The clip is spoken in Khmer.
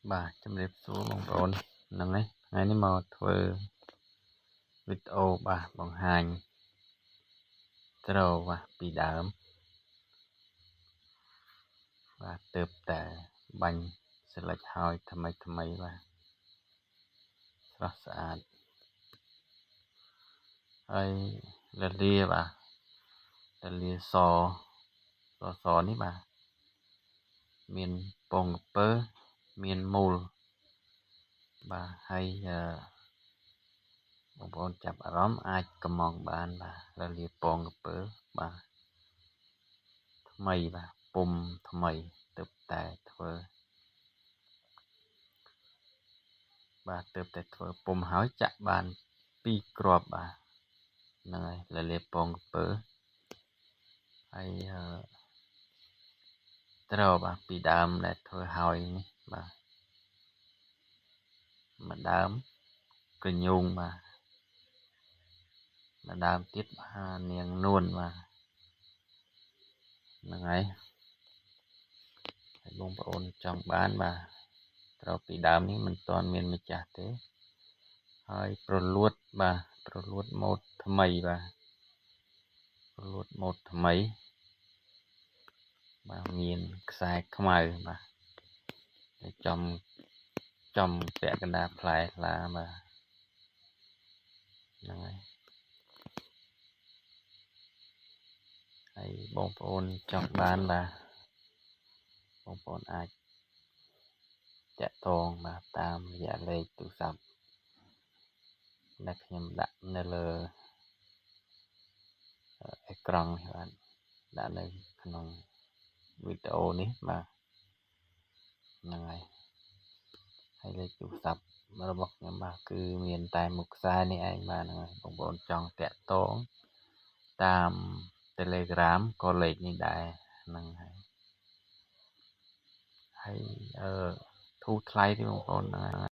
Bà chấm điệp số bằng ổn nâng ấy ngàyนี้มาធ្វើវីដេអូបង្ហាញត្រូវពីដើមទើបតែបាញ់ស្លេចហើយថ្មីស្រស់ស្អាតហើយរលាសនេះមានពងក្រពើមានមូលហើយបងប្អូនចាប់អារម្មណ៍អាចកម្មង់បានរលាពងក្រពើថ្មីពុំថ្មីទើបតែធ្វើពុំហើយចាក់បាន2គ្រាប់ហ្នឹងហើយរលាពងក្រពើហើយត្រូវពីដើមដែលធ្វើហើយនេះមួយដើមកញ្ញូងមួយដើមទៀតនាងនួនហ្នឹងហើយបងប្អូនចង់បានត្រូវពីដើមនេះមិនទាន់មានម្ចាស់ទេហើយប្រលួតម៉ូដថ្មីមានខ្សែខ្មៅចំពាក់កណ្ដាលផ្លែខ្លាហ្នឹងហើយបងប្អូនចង់បានបងប្អូនអាចតាក់ទងតាមរយៈលេខទូរស័ព្ទដែលខ្ញុំដាក់នៅលើអេក្រង់ដាក់នៅក្នុងវីដេអូនេះហ្នឹងហើយលេខទូរស័ព្ទរបស់ខ្ញុំគឺមានតែមួយខ្សែនេះឯងហ្នឹងហើយបងប្អូនចង់តាក់ទងតាម Telegram ក៏លេខនេះដែរហ្នឹងហើយធូរថ្លៃទេបងប្អូន